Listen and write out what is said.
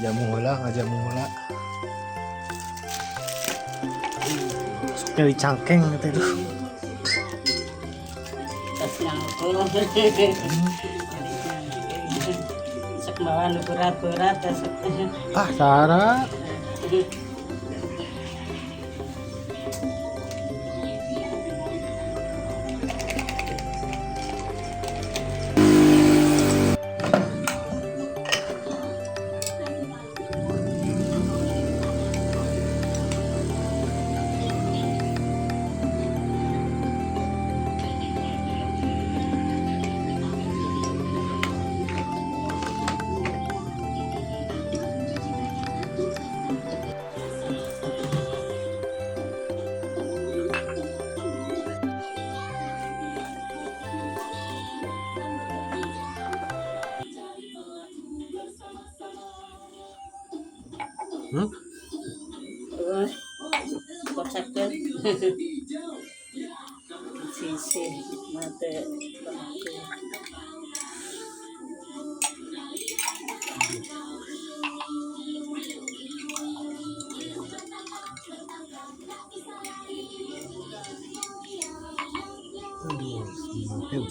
jamu heula. Masuknya di cangkeng gitu itu. Tas nyangkul. Sak bawa nu berat-berat tas. Ah, syarat. Hmm? Kocakkeun. Sisi mate bangku. Aduh, semakin.